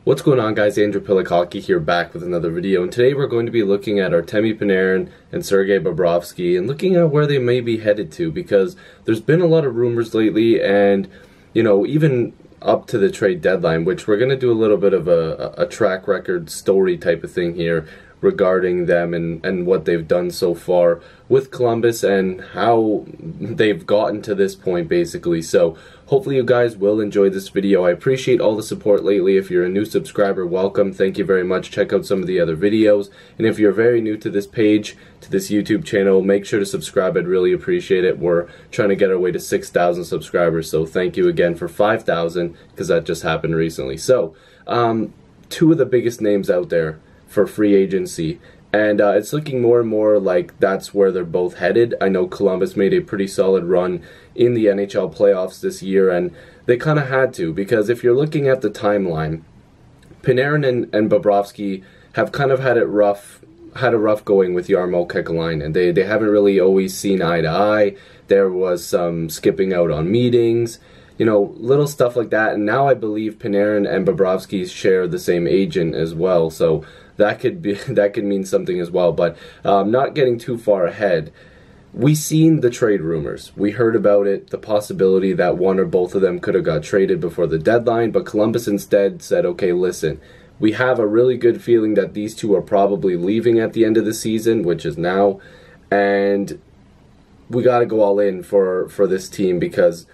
What's going on, guys? Andrew Piluk Hockey here, back with another video, and today we're going to be looking at Artemi Panarin and Sergei Bobrovsky and looking at where they may be headed to, because there's been a lot of rumors lately, and even up to the trade deadline, which we're going to do a little bit of a track record story type of thing here regarding them and what they've done so far with Columbus and how they've gotten to this point, basically. So hopefully you guys will enjoy this video. I appreciate all the support lately. If you're a new subscriber, welcome. Thank you very much. Check out some of the other videos. And if you're very new to this page, to this YouTube channel, make sure to subscribe. I'd really appreciate it. We're trying to get our way to 6,000 subscribers. So thank you again for 5,000, because that just happened recently. So two of the biggest names out there for free agency, and it's looking more and more like that's where they're both headed. I know Columbus made a pretty solid run in the NHL playoffs this year, and they kind of had to, because if you're looking at the timeline, Panarin and Bobrovsky have kind of had a rough going with Jarmo Kekalainen, and they haven't really always seen eye to eye. There was some skipping out on meetings, little stuff like that, and now I believe Panarin and Bobrovsky share the same agent as well, so that could mean something as well. But not getting too far ahead, we seen the trade rumors. We heard about it, the possibility that one or both of them could have got traded before the deadline, but Columbus instead said, okay, listen, we have a really good feeling that these two are probably leaving at the end of the season, which is now, and we got to go all in for this team, because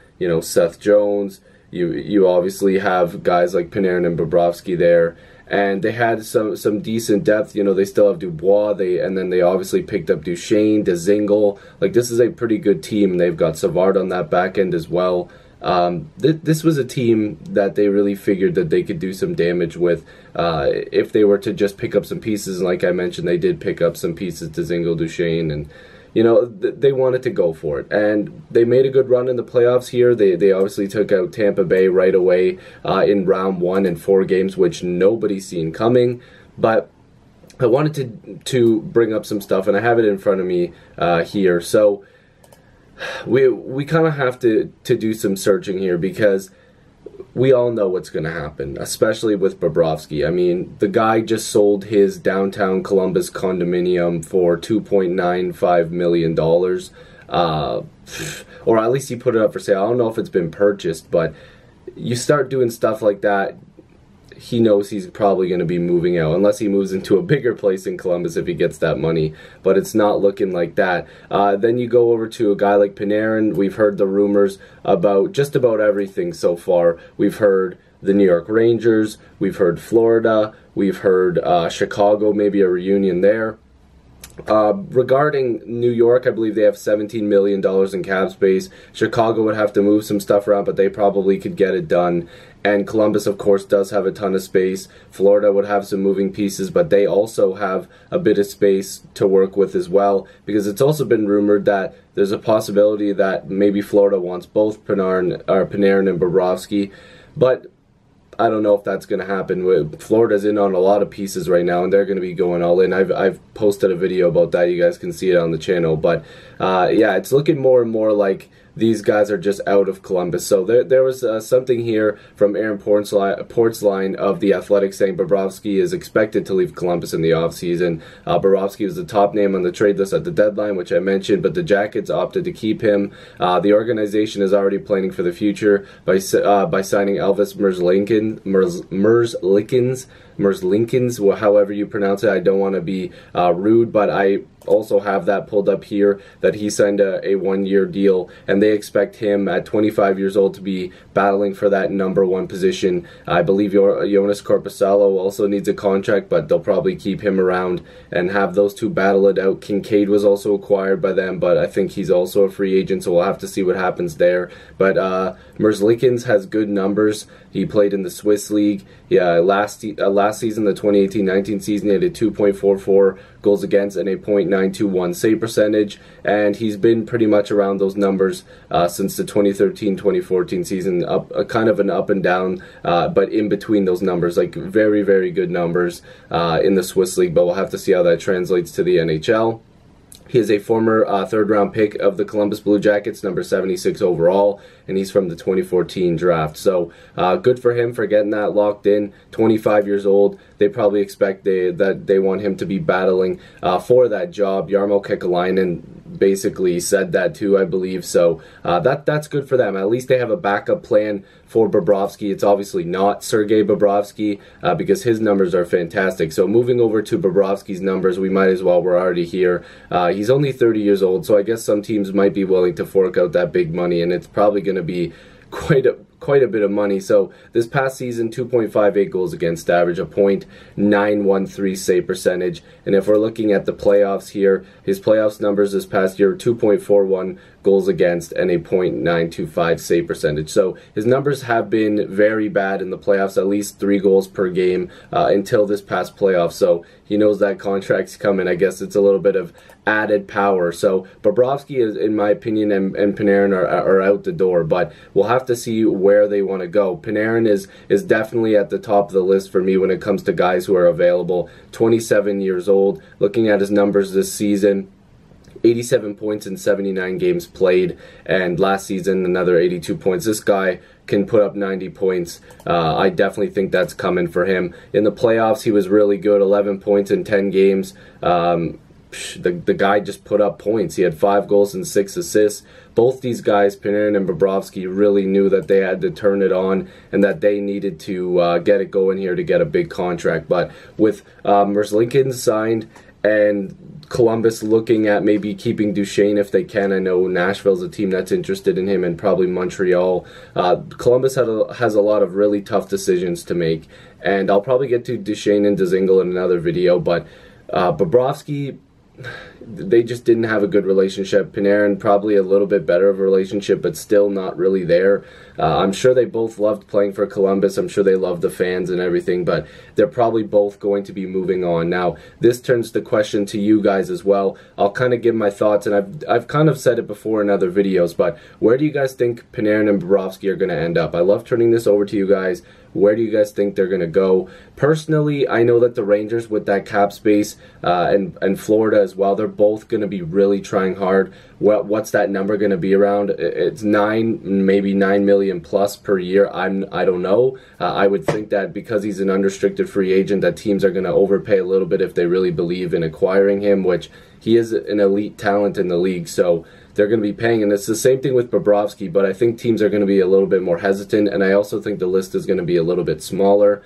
Seth Jones, you obviously have guys like Panarin and Bobrovsky there, and they had some decent depth. They still have Dubois, and then they obviously picked up Duchesne, Dzingel. Like, this is a pretty good team. They've got Savard on that back end as well. This was a team that they really figured that they could do some damage with if they were to just pick up some pieces. And like I mentioned, they did pick up some pieces, Dzingel, Duchesne, and they wanted to go for it, and they made a good run in the playoffs here. They obviously took out Tampa Bay right away in round 1 in 4 games, which nobody's seen coming. But I wanted to bring up some stuff, and I have it in front of me here. So we kind of have to do some searching here, because we all know what's going to happen, especially with Bobrovsky. I mean, the guy just sold his downtown Columbus condominium for $2.95 million. Or at least he put it up for sale. I don't know if it's been purchased, but you start doing stuff like that, he knows he's probably going to be moving out, unless he moves into a bigger place in Columbus if he gets that money, but it's not looking like that. Then you go over to a guy like Panarin. We've heard the rumors about just about everything so far. We've heard the New York Rangers, we've heard Florida, we've heard Chicago, maybe a reunion there. Regarding New York, I believe they have $17 million in cap space. Chicago would have to move some stuff around, but they probably could get it done. And Columbus, of course, does have a ton of space. Florida would have some moving pieces, but they also have a bit of space to work with as well, because it's also been rumored that there's a possibility that maybe Florida wants both Panarin and Bobrovsky, but I don't know if that's going to happen. Florida's in on a lot of pieces right now, and they're going to be going all in. I've posted a video about that. You guys can see it on the channel. But yeah, it's looking more and more like these guys are just out of Columbus. So there was something here from Aaron Portzline of The Athletic saying Bobrovsky is expected to leave Columbus in the offseason. Bobrovsky was the top name on the trade list at the deadline, which I mentioned, but the Jackets opted to keep him. The organization is already planning for the future by signing Elvis Merzlikins, however you pronounce it. I don't want to be rude, but I also have that pulled up here, that he signed a one-year deal, and they expect him at 25 years old to be battling for that #1 position. I believe Jonas Korpisalo also needs a contract, but they'll probably keep him around and have those two battle it out. Kincaid was also acquired by them, but I think he's also a free agent, so we'll have to see what happens there. But Merzlikins has good numbers. He played in the Swiss League. Yeah, last season, the 2018-19 season, he had a 2.44 goals against and a .921 save percentage, and he's been pretty much around those numbers since the 2013-2014 season. Kind of an up and down, but in between those numbers, like very, very good numbers in the Swiss League. But we'll have to see how that translates to the NHL. He is a former third-round pick of the Columbus Blue Jackets, number 76 overall, and he's from the 2014 draft. So good for him for getting that locked in. 25 years old. They probably expect that they want him to be battling for that job. Jarmo Kekalainen basically said that too, I believe. So that's good for them. At least they have a backup plan for Bobrovsky. It's obviously not Sergei Bobrovsky because his numbers are fantastic. So moving over to Bobrovsky's numbers, we might as well. We're already here. He's only 30 years old, so I guess some teams might be willing to fork out that big money, and it's probably going to be quite a bit of money. So this past season, 2.58 goals against average, a .913 save percentage. And if we're looking at the playoffs here, his playoffs numbers this past year, 2.41 goals against and a .925 save percentage. So his numbers have been very bad in the playoffs, at least 3 goals per game until this past playoff. So he knows that contract's coming. I guess it's a little bit of added power. So Bobrovsky is, in my opinion, and Panarin are out the door, but we'll have to see where they want to go. Panarin is definitely at the top of the list for me when it comes to guys who are available. 27 years old. Looking at his numbers this season, 87 points in 79 games played, and last season another 82 points. This guy can put up 90 points. I definitely think that's coming for him. In the playoffs, he was really good, 11 points in 10 games. The guy just put up points. He had 5 goals and 6 assists. Both these guys, Panarin and Bobrovsky, really knew that they had to turn it on and that they needed to get it going here to get a big contract. But with Merzlikins signed and Columbus looking at maybe keeping Duchesne if they can. I know Nashville's a team that's interested in him, and probably Montreal. Columbus has a lot of really tough decisions to make, and I'll probably get to Duchesne and Dzingel in another video, but Bobrovsky, they just didn't have a good relationship. Panarin, probably a little bit better of a relationship, but still not really there. I'm sure they both loved playing for Columbus. I'm sure they loved the fans and everything, but they're probably both going to be moving on. Now, this turns the question to you guys as well. I'll kind of give my thoughts, and I've kind of said it before in other videos, but where do you guys think Panarin and Bobrovsky are going to end up? I love turning this over to you guys. Where do you guys think they're going to go? Personally, I know that the Rangers, with that cap space, and Florida as well, they're both going to be really trying hard. What's that number going to be around? It's 9, maybe 9 million plus per year. I don't know. I would think that because he's an unrestricted free agent, that teams are going to overpay a little bit if they really believe in acquiring him, which he is an elite talent in the league. So they're going to be paying, and it's the same thing with Bobrovsky, but I think teams are going to be a little bit more hesitant, and I also think the list is going to be a little bit smaller.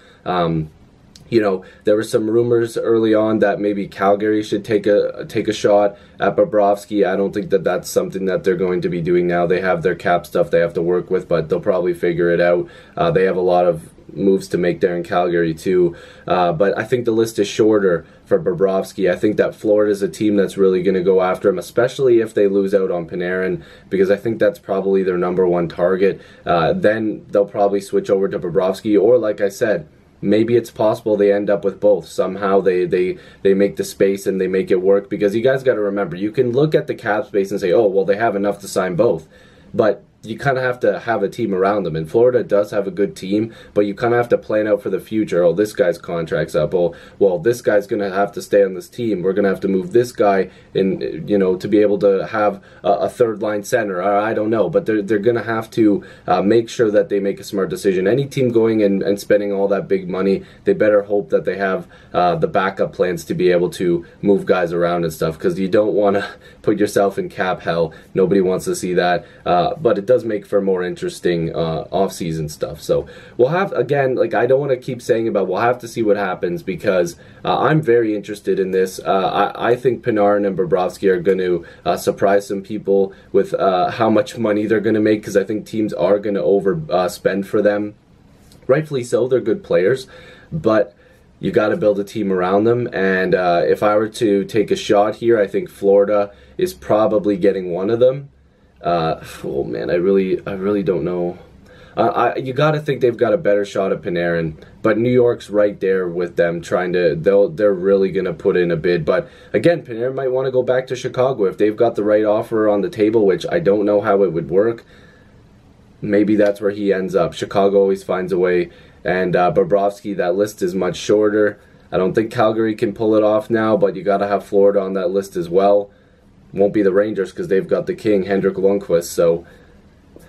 You know, there were some rumors early on that maybe Calgary should take a shot at Bobrovsky. I don't think that that's something that they're going to be doing now. They have their cap stuff they have to work with, but they'll probably figure it out. They have a lot of moves to make there in Calgary too, but I think the list is shorter for Bobrovsky. I think that Florida is a team that's really going to go after him, especially if they lose out on Panarin, because I think that's probably their #1 target. Then they'll probably switch over to Bobrovsky, or like I said, maybe it's possible they end up with both. Somehow they make the space and they make it work, because you guys got to remember, you can look at the cap space and say, oh, well, they have enough to sign both, but you kind of have to have a team around them. And Florida does have a good team, but you kind of have to plan out for the future. Oh, this guy's contract's up. Oh, well, this guy's going to have to stay on this team. We're going to have to move this guy in, you know, to be able to have a third-line center. I don't know, but they're going to have to make sure that they make a smart decision. Any team going and spending all that big money, they better hope that they have the backup plans to be able to move guys around and stuff, because you don't want to put yourself in cap hell. Nobody wants to see that, but it does make for more interesting off-season stuff. So we'll have, again, like, I don't want to keep saying about, we'll have to see what happens, because I'm very interested in this. I think Panarin and Bobrovsky are going to surprise some people with how much money they're going to make, because I think teams are going to overspend for them. Rightfully so, they're good players, but you got to build a team around them. And if I were to take a shot here, I think Florida is probably getting one of them. Oh man, I really don't know. You got to think they've got a better shot at Panarin, but New York's right there with them, trying to. They're really gonna put in a bid. But again, Panarin might want to go back to Chicago if they've got the right offer on the table, which I don't know how it would work. Maybe that's where he ends up. Chicago always finds a way. And Bobrovsky, that list is much shorter. I don't think Calgary can pull it off now, but you got to have Florida on that list as well. won't be the Rangers because they've got the king, Henrik Lundqvist. So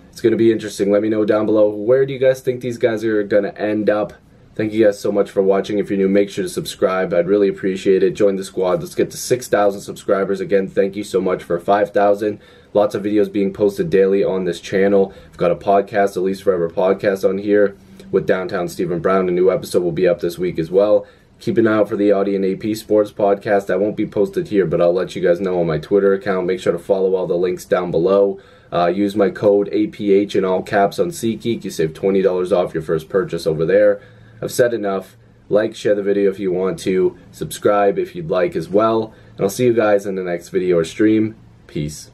it's going to be interesting. Let me know down below, where do you guys think these guys are going to end up? Thank you guys so much for watching. If you're new, make sure to subscribe. I'd really appreciate it. Join the squad. Let's get to 6,000 subscribers. Again, thank you so much for 5,000. Lots of videos being posted daily on this channel. I've got a podcast, At Least Forever podcast on here with Downtown Stephen Brown. A new episode will be up this week as well. Keep an eye out for the Audi and AP Sports podcast. That won't be posted here, but I'll let you guys know on my Twitter account. Make sure to follow all the links down below. Use my code APH in all caps on SeatGeek. You save $20 off your first purchase over there. I've said enough. Like, share the video if you want to. Subscribe if you'd like as well. And I'll see you guys in the next video or stream. Peace.